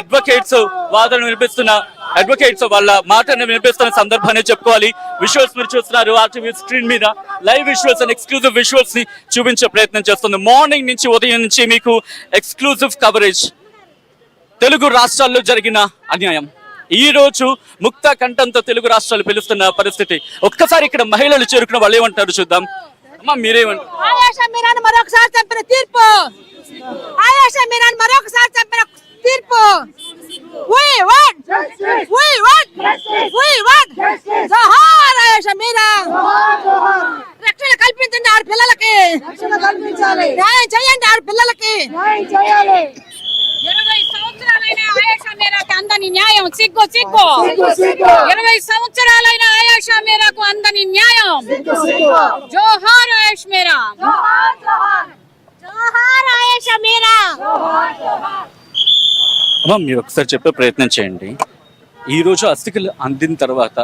Advocates వాదనలు వినిపిస్తున్న advocates వాళ్ళ మాటను వినిపిస్తున్న సందర్భాన్ని చెప్పుకోవాలి. విజువల్స్ మీరు చూస్తున్నారు ఆర్టీవీ స్క్రీన్ మీద live visuals and exclusive visuals ని చూపించే ప్రయత్నం చేస్తుంది. మార్నింగ్ నుంచి ఉదయం నుంచి మీకు ఎక్స్క్లూజివ్ కవరేజ్. తెలుగు రాష్ట్రాల్లో జరిగిన అన్యాయం, ఈ రోజు ముక్త కంఠంతో తెలుగు రాష్ట్రాలు పిలుస్తున్న పరిస్థితి. ఒక్కసారి ఇక్కడ మహిళలు చేరుకున్న వాళ్ళు ఏమంటారు చూద్దాం. అమ్మా మీరేమంటారు? ఆయేషా మీరాని మరొకసారి చంపిన తీర్పు, ఆయేషా మీరాని మరొకసారి చంపిన తీర్పు. We want జోహార్ ఆయేషా మీరా. రక్షణ కల్పించండి ఆడపిల్లలకి, న్యాయం చేయండి ఆడపిల్లలకి. 20 సంవత్సరాలైన ఆయేషా మీరాకు అందని న్యాయం. సిగ్గు సిగ్గు. 20 సంవత్సరాలైన ఆయేషా మీరాకు అందని న్యాయం. జోహార్ ఆయేషా మీరా, జోహార్ ఆయేషా మీరా. అమ్మా మీరు ఒకసారి చెప్పే ప్రయత్నం చేయండి. ఈ రోజు అస్థికలు అందిన తర్వాత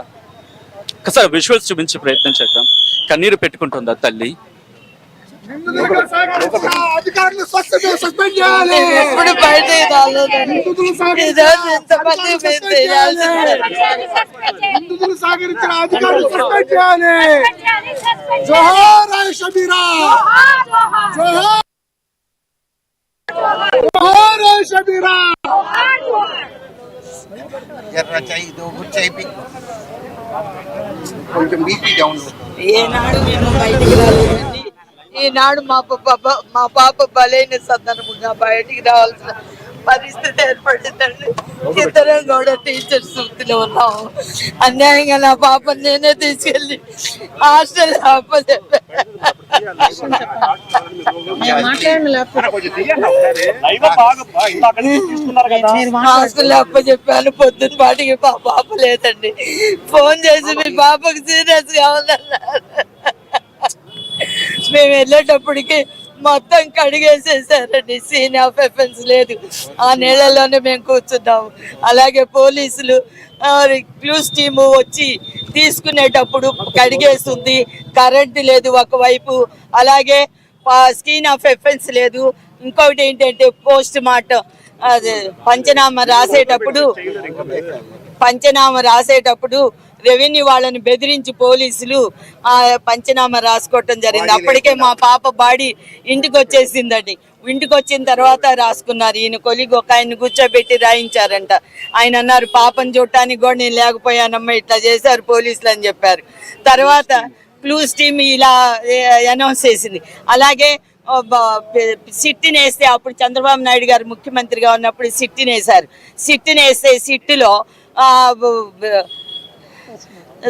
ఒకసారి విజువల్స్ చూపించే ప్రయత్నం చేద్దాం. కన్నీరు పెట్టుకుంటుందా తల్లి? అధికారులు సస్పెండ్ చేయాలి. ఎప్పుడు బయట సహకరించిన అధికారులు సస్పెండ్ చేయాలి. జోహార్ ఆయేషా మీరా, జోహార్ ఆయేషా మీరా. కొంచెం బీపీ డౌన్. ఏనాడు మేము బయటికి రాలేదండి. ఈనాడు మా పాప బలైన సందర్భంగా బయటికి రావాల్సిన పరిస్థితి ఏర్పడిందండి. ఇద్దరం కూడా టీచర్స్ వృత్తిలో ఉన్నాము. అన్యాయంగా నా పాపని నేనే తీసుకెళ్ళి హాస్టల్ హాస్టల్ అప్పచెప్పాను. పొద్దున్న పాటికి మా పాప లేదండి. ఫోన్ చేసి మీ పాపకు సీరియస్ గా ఉందన్నారు. మేము వెళ్ళేటప్పటికి మొత్తం కడిగేసేసారండి. సీన్ ఆఫ్ ఎఫెన్స్ లేదు. ఆ నీళ్ళలోనే మేము కూర్చున్నాము. అలాగే పోలీసులు క్లూస్ టీము వచ్చి తీసుకునేటప్పుడు కడిగేస్తుంది. కరెంటు లేదు ఒకవైపు, అలాగే స్కీన్ ఆఫ్ ఎఫెన్స్ లేదు. ఇంకొకటి ఏంటంటే పోస్ట్ మార్టం అది పంచనామా రాసేటప్పుడు రెవెన్యూ వాళ్ళని బెదిరించి పోలీసులు ఆ పంచనామా రాసుకోవటం జరిగింది. అప్పటికే మా పాప బాడీ ఇంటికి వచ్చేసిందండి. ఇంటికి వచ్చిన తర్వాత రాసుకున్నారు. ఈయన కొలిగి ఒక ఆయన్ని కూర్చోబెట్టి రాయించారంట. ఆయన అన్నారు పాపను చూడటానికి కూడా నేను లేకపోయానమ్మా, ఇట్లా చేశారు పోలీసులు అని చెప్పారు. తర్వాత క్లూస్ టీమ్ ఇలా అనౌన్స్ చేసింది. అలాగే సిట్టిని వేస్తే అప్పుడు చంద్రబాబు నాయుడు గారు ముఖ్యమంత్రిగా ఉన్నప్పుడు సిట్టిని వేశారు. సిట్టిని వేస్తే సిట్టులో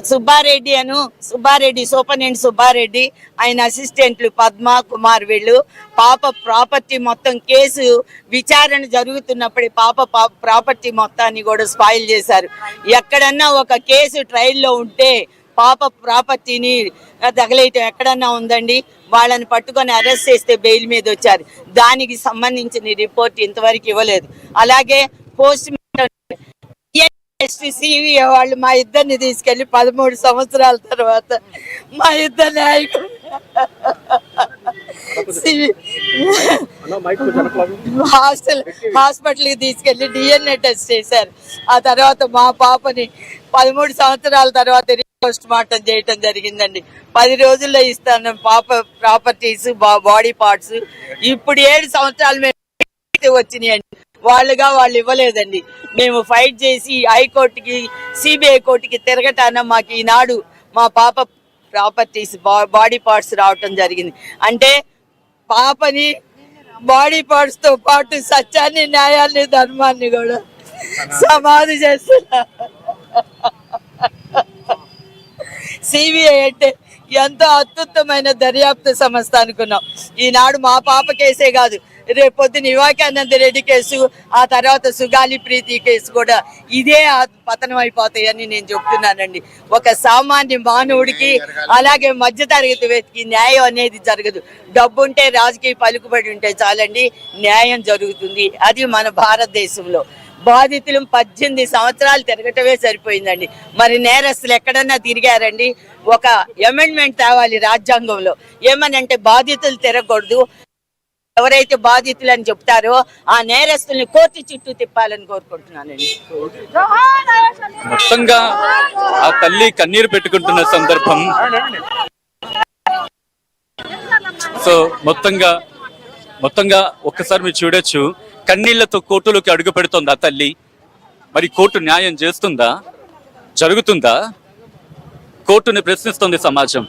సుబ్బారెడ్డి సూపరింటెండెంట్ సుబ్బారెడ్డి, ఆయన అసిస్టెంట్లు పద్మ కుమార్, వీళ్ళు పాప ప్రాపర్టీ మొత్తం కేసు విచారణ జరుగుతున్నప్పుడే పాప ప్రాపర్టీ మొత్తాన్ని కూడా స్పాయిల్ చేశారు. ఎక్కడన్నా ఒక కేసు ట్రయల్లో ఉంటే పాప ప్రాపర్టీని తగలేయటం ఎక్కడన్నా ఉందండి? వాళ్ళని పట్టుకొని అరెస్ట్ చేస్తే బెయిల్ మీద వచ్చారు. దానికి సంబంధించిన రిపోర్ట్ ఇంతవరకు ఇవ్వలేదు. అలాగే పోస్ట్ సివి వాళ్ళు మా ఇద్దరిని తీసుకెళ్లి 13 సంవత్సరాల తర్వాత మా ఇద్దరు నాయకులు హాస్పిటల్కి తీసుకెళ్లి DNA టెస్ట్ చేశారు. ఆ తర్వాత మా పాపని 13 సంవత్సరాల తర్వాత పోస్ట్ మార్టం చేయటం జరిగిందండి. 10 రోజుల్లో ఇస్తాను పాప ప్రాపర్టీస్, బాడీ పార్ట్స్. ఇప్పుడు 7 సంవత్సరాలు మేము వచ్చినాయండి. వాళ్ళు ఇవ్వలేదండి. మేము ఫైట్ చేసి హైకోర్టుకి, సిబిఐ కోర్టుకి తిరగటాన మాకు ఈనాడు మా పాప ప్రాపర్టీస్, బాడీ పార్ట్స్ రావటం జరిగింది. అంటే పాపని బాడీ పార్ట్స్ తో పాటు సత్యాన్ని, న్యాయాన్ని, ధర్మాన్ని కూడా సమాధి చేస్తున్నా. సిబిఐ అంటే ఎంతో అత్యుత్తమైన దర్యాప్తు సంస్థ అనుకున్నాం. ఈనాడు మా పాప కేసే కాదు, రేపొద్దున వివేకానంద రెడ్డి కేసు, ఆ తర్వాత సుగాలి ప్రీతి కేసు కూడా ఇదే పతనం అయిపోతాయని నేను చెప్తున్నానండి. ఒక సామాన్య మానవుడికి, అలాగే మధ్యతరగతి వ్యక్తికి న్యాయం అనేది జరగదు. డబ్బుంటే, రాజకీయ పలుకుబడి ఉంటే చాలండి, న్యాయం జరుగుతుంది. అది మన భారతదేశంలో. బాధితులు 18 సంవత్సరాలు తిరగటమే సరిపోయిందండి. మరి నేరస్తులు ఎక్కడన్నా తిరిగారండి? ఒక అమెండ్మెంట్ తేవాలి రాజ్యాంగంలో. ఏమనంటే బాధితులు తిరగకూడదు, ఎవరైతే బాధితులని చెప్తారో ఆ నేరస్తుల్ని కోర్టు చుట్టూ తిప్పాలని కోరుకుంటున్నానండి. మొత్తంగా ఆ తల్లి కన్నీరు పెట్టుకుంటున్న సందర్భం. సో మొత్తంగా ఒక్కసారి మీరు చూడొచ్చు, కన్నీళ్లతో కోర్టులోకి అడుగు పెడుతోంది ఆ తల్లి. మరి కోర్టు న్యాయం చేస్తుందా, జరుగుతుందా? కోర్టుని ప్రశ్నిస్తోంది సమాజం.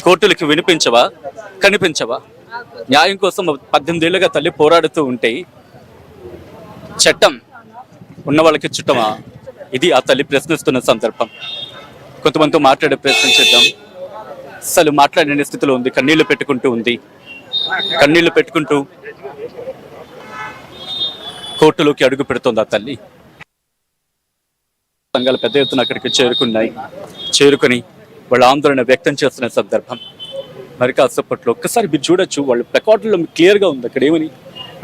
కోర్టులకి వినిపించవా, కనిపించవా? న్యాయం కోసం 18 ఏళ్లుగా తల్లి పోరాడుతూ ఉంటే చట్టం ఉన్న వాళ్ళకి చుట్టమా? ఇది ఆ తల్లి ప్రశ్నిస్తున్న సందర్భం. కొంతమందితో మాట్లాడే ప్రయత్నం చేద్దాం. అసలు మాట్లాడలేని స్థితిలో ఉంది, కన్నీళ్లు పెట్టుకుంటూ ఉంది. కన్నీళ్లు పెట్టుకుంటూ కోర్టులోకి అడుగు పెడుతోంది ఆ తల్లి. సంఘాలు పెద్ద ఎత్తున అక్కడికి చేరుకుని వాళ్ళ ఆందోళన వ్యక్తం చేస్తున్న సందర్భం. మరి కాసేపట్లో ఒక్కసారి మీరు చూడొచ్చు, వాళ్ళ ప్లకార్డులో క్లియర్ గా ఉంది అక్కడ ఏమని.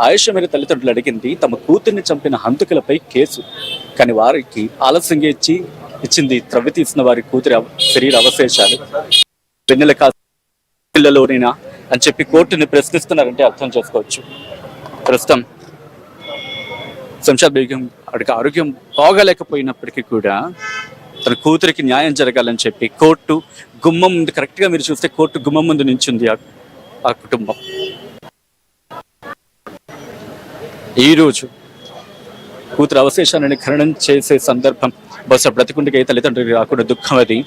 ఆయేషా మేరీ తల్లిదండ్రులు అడిగింది తమ కూతుర్ని చంపిన హంతకులపై కేసు, కానీ వారికి ఆలస్యంగా ఇచ్చింది త్రవ్వి తీసిన వారి కూతురి శరీర అవశేషాలు. వెన్నెల పిల్లలోనేనా అని చెప్పి కోర్టుని ప్రశ్నిస్తున్నారంటే అర్థం చేసుకోవచ్చు. ప్రస్తుతం శంషాద్ బేగం అడిగి ఆరోగ్యం బాగాలేకపోయినప్పటికీ కూడా తన కూతురికి న్యాయం జరగాలని చెప్పి కోర్టు గుమ్మం ముందు, కరెక్ట్ గా మీరు చూస్తే కోర్టు గుమ్మం ముందు నించుంది ఆ కుటుంబం. ఈ రోజు కూతురు అవశేషాలను ఖననం చేసే సందర్భం. బహుశా బ్రతికుండగా తల్లిదండ్రులు రాకుండా దుఃఖం అది.